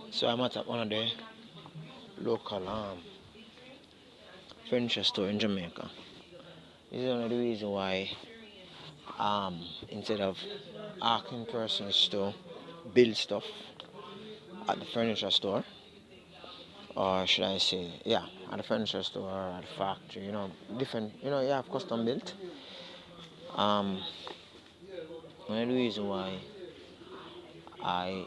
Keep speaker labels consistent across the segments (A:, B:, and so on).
A: So I'm at one of the local furniture store in Jamaica. This is one of the reasons why instead of asking persons to build stuff at the furniture store, or should I say, yeah, at the furniture store or at the factory, different, you have custom built. Um, One of the reasons why I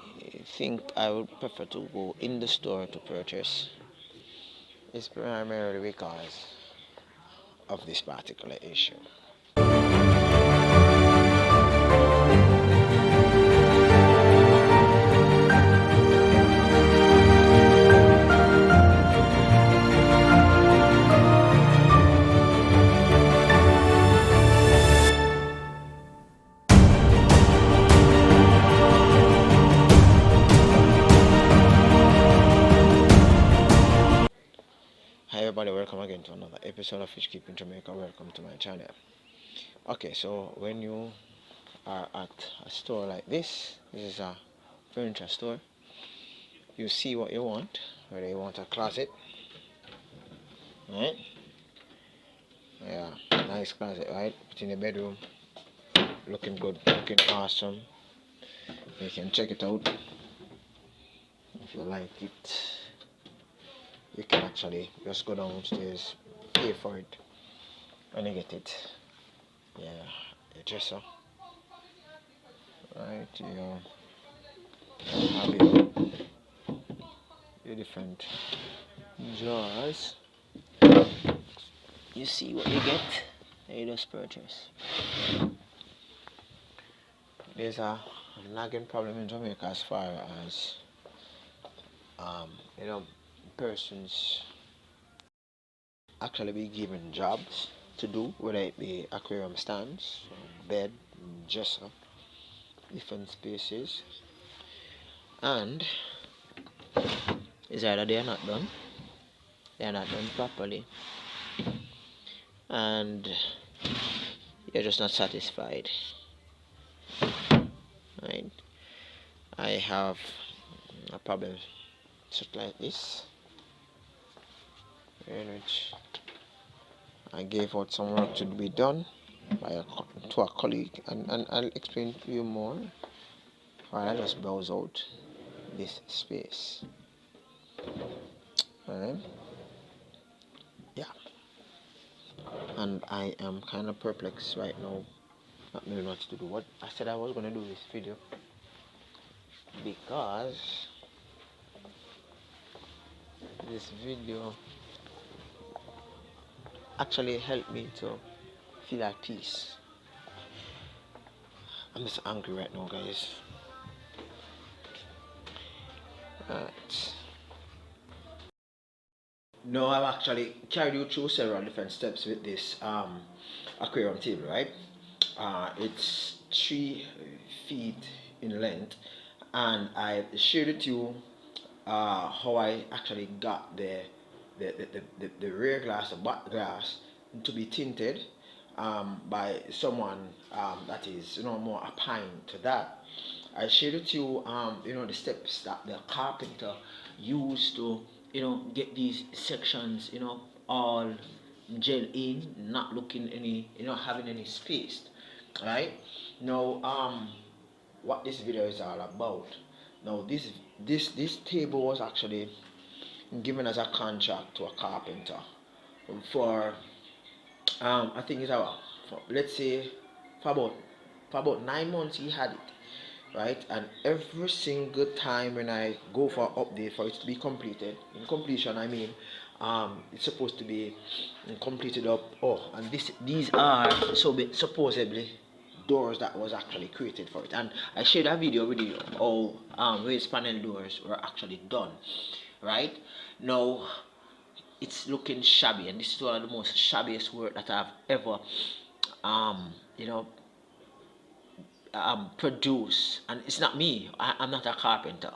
A: think I would prefer to go in the store to purchase is primarily because of this particular issue. Hi everybody, welcome again to another episode of Fish Keeping Jamaica. Welcome to my channel. Okay, so when you are at a store like this is a furniture store, you see what you want, whether you want a closet, right? Yeah, nice closet, right? Put in the bedroom, looking good, looking awesome. You can check it out. If you like it, you can actually just go downstairs, pay for it when you get it. Yeah, your dresser, right? You have your different drawers. You see what you get, and you just purchase. There's a nagging problem in Jamaica as far as you know persons actually be given jobs to do, whether it be aquarium stands, bed, dresser, different spaces, and it's either they are not done properly, and you're just not satisfied. Right? I have a problem such like this, in which I gave out some work to be done to a colleague, and I'll explain to you more while I just browse out this space. Alright? Yeah. And I am kind of perplexed right now, not knowing what to do. What I said I was gonna do this video because this video actually helped me to feel at peace. I'm just angry right now, guys. Right. No, I've actually carried you through several different steps with this aquarium table, right? It's 3 feet in length, and I shared with you how I actually got the rear glass, the back glass, to be tinted by someone that is more applying to that. I shared with you the steps that the carpenter used to get these sections all gel in, not looking any having any space, right? Now what this video is all about. Now this table was actually given as a contract to a carpenter for I think it's about let's say for about 9 months he had it, right? And every single time when I go for an update for it to be completed, in completion I mean it's supposed to be completed up. Oh, and these are supposedly doors that was actually created for it, and I shared a video with you how raised panel doors were actually done, right? Now it's looking shabby, and this is one of the most shabbiest work that I've ever um you know produce. And it's not me. I'm not a carpenter.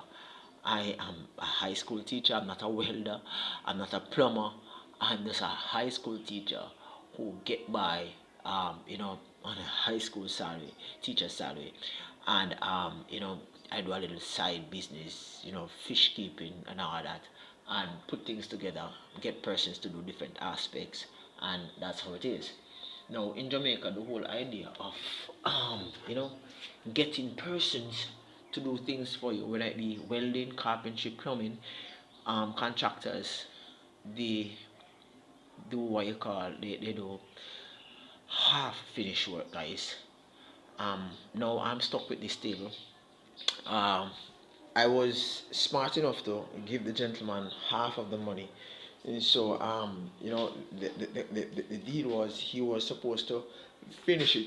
A: I am a high school teacher. I'm not a welder. I'm not a plumber. I'm just a high school teacher who get by on a high school salary, teacher salary, and I do a little side business, fish keeping and all that, and put things together, get persons to do different aspects, and that's how it is. Now in Jamaica, the whole idea of getting persons to do things for you, whether it be welding, carpentry, plumbing, contractors, they do what you call they do half finished work, guys. Now I'm stuck with this table. Um, I was smart enough to give the gentleman half of the money. And so, the deal was he was supposed to finish it,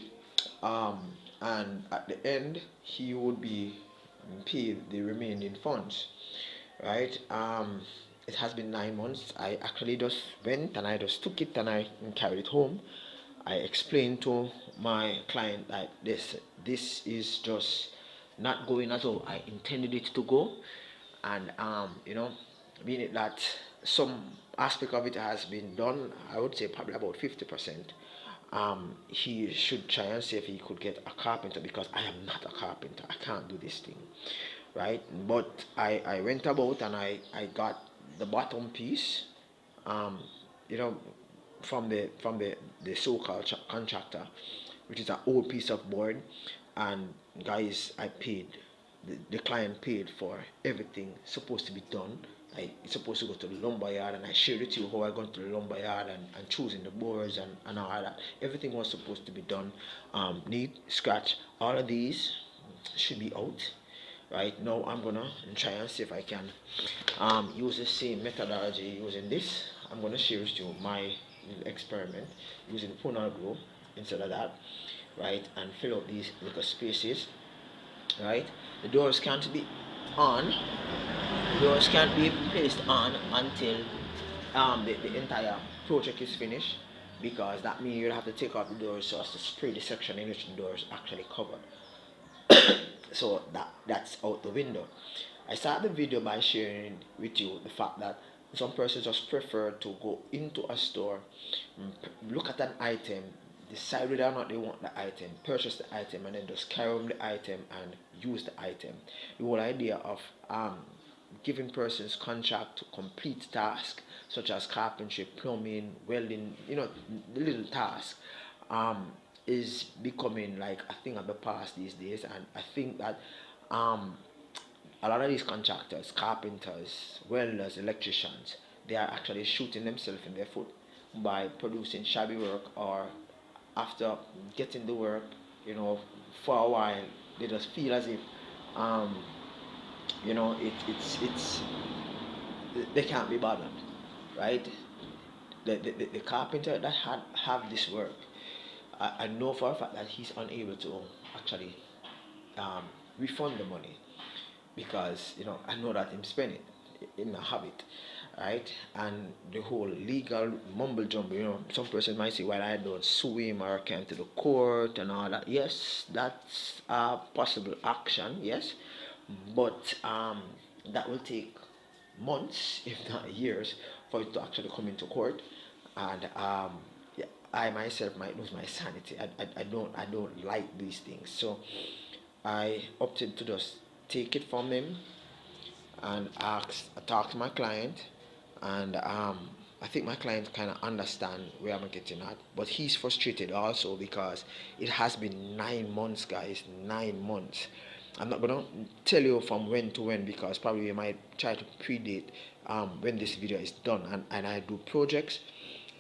A: um, and at the end he would be paid the remaining funds, right? It has been 9 months. I actually just went and I just took it and I carried it home. I explained to my client that this is just not going at all. I intended it to go, and being it that some aspect of it has been done, I would say probably about 50%. He should try and see if he could get a carpenter, because I am not a carpenter. I can't do this thing, right? But I went about and I got the bottom piece, um, you know, from the so-called contractor, which is an old piece of board. And guys, I paid the client paid for everything supposed to be done. It's supposed to go to the lumber yard, and I shared with you how I got to the lumber yard and choosing the boards and all that. Everything was supposed to be done, neat, scratch. All of these should be out. Right now, I'm gonna try and see if I can use the same methodology using this. I'm gonna share with you my little experiment using Ponal glue instead of that, right? And fill out these little spaces, right? The doors can't be on. The doors can't be placed on until the entire project is finished, because that means you'll have to take out the doors so as to spray the section in which the door is actually covered. So that's out the window. I start the video by sharing with you the fact that some persons just prefer to go into a store, look at an item, decide whether or not they want the item, purchase the item, and then just carry home the item and use the item. The whole idea of giving persons contract to complete tasks such as carpentry, plumbing, welding, the little tasks, is becoming like a thing of the past these days. And I think that um, a lot of these contractors, carpenters, welders, electricians, they are actually shooting themselves in their foot by producing shabby work, or after getting the work, for a while, they just feel as if, um, it's they can't be bothered, right? The carpenter that have this work, I know for a fact that he's unable to actually um, refund the money, because I know that him spend it in a habit, right? And the whole legal mumble jumble, some person might say, well, I don't sue him or came to the court and all that. Yes, that's a possible action, yes, but that will take months, if not years, for it to actually come into court. And yeah, I myself might lose my sanity. I don't like these things, so I opted to just take it from him and talk to my client, and I think my client kind of understand where I'm getting at, but he's frustrated also because it has been 9 months, guys, 9 months. I'm not gonna tell you from when to when, because probably you might try to predate when this video is done, and I do projects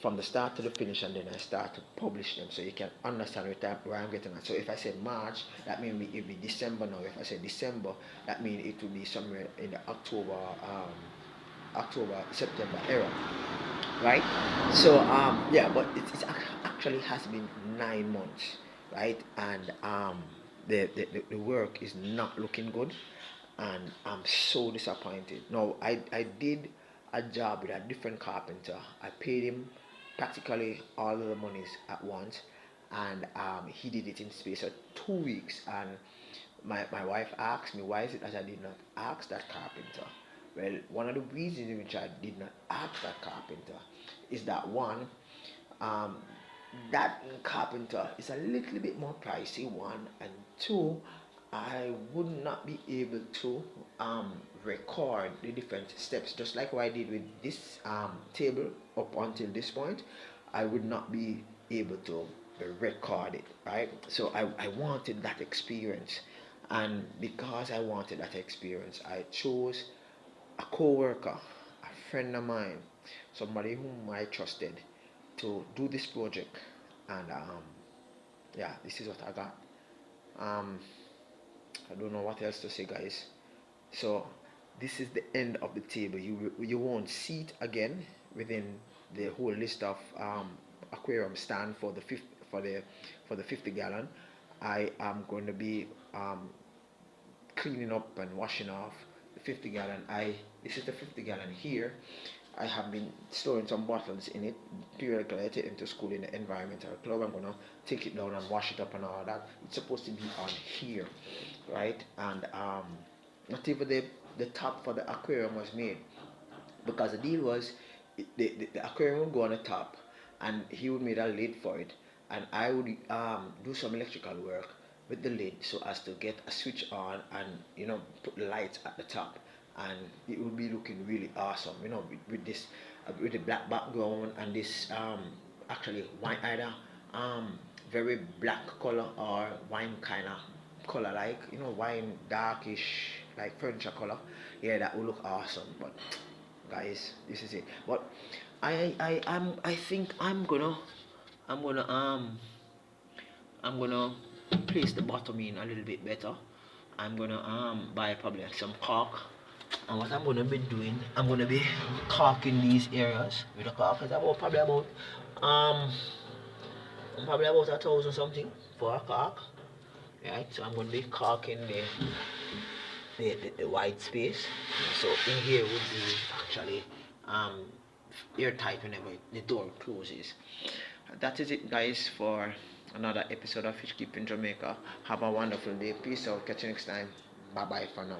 A: from the start to the finish, and then I start to publish them, so you can understand where I'm getting at. So if I said March, that means it will be December now. If I said December, that means it will be somewhere in the October, September era, right? So yeah, but it actually has been 9 months, right? And the work is not looking good, and I'm so disappointed. Now I did a job with a different carpenter. I paid him practically all of the monies at once, and he did it in space of 2 weeks. And my wife asked me, why is it that I did not ask that carpenter? Well, one of the reasons in which I did not ask that carpenter is that, one, um, that carpenter is a little bit more pricey, one, and two, I would not be able to record the different steps, just like what I did with this table up until this point. I would not be able to record it, right? So I wanted that experience, and because I wanted that experience, I chose a co-worker, a friend of mine, somebody whom I trusted to do this project, and yeah, this is what I got. Um, I don't know what else to say, guys. So this is the end of the table. You won't see it again within the whole list of aquarium stand for the for the 50 gallon. I am going to be cleaning up and washing off the 50 gallon. I This is the 50 gallon here. I have been storing some bottles in it. Periodically, I take them to school in the environmental club. I'm gonna take it down and wash it up and all that. It's supposed to be on here, right? And not even the top for the aquarium was made, because the deal was the aquarium would go on the top, and he would make a lid for it, and I would do some electrical work with the lid so as to get a switch on and put the lights at the top, and it would be looking really awesome, with this with the black background and this actually wine, either very black color or wine kind of color, like wine darkish like furniture color. Yeah, that would look awesome. But guys, this is it. But I think I'm gonna I'm gonna place the bottom in a little bit better. I'm gonna buy probably some caulk, and what I'm gonna be doing, I'm gonna be caulking these areas with a caulk. It's about um probably about 1,000 something for a caulk. Right, so I'm gonna be caulking the white space. So in here would be actually airtight whenever the door closes. That is it, guys, for another episode of Fish Keep in Jamaica. Have a wonderful day. Peace out. Catch you next time. Bye bye for now.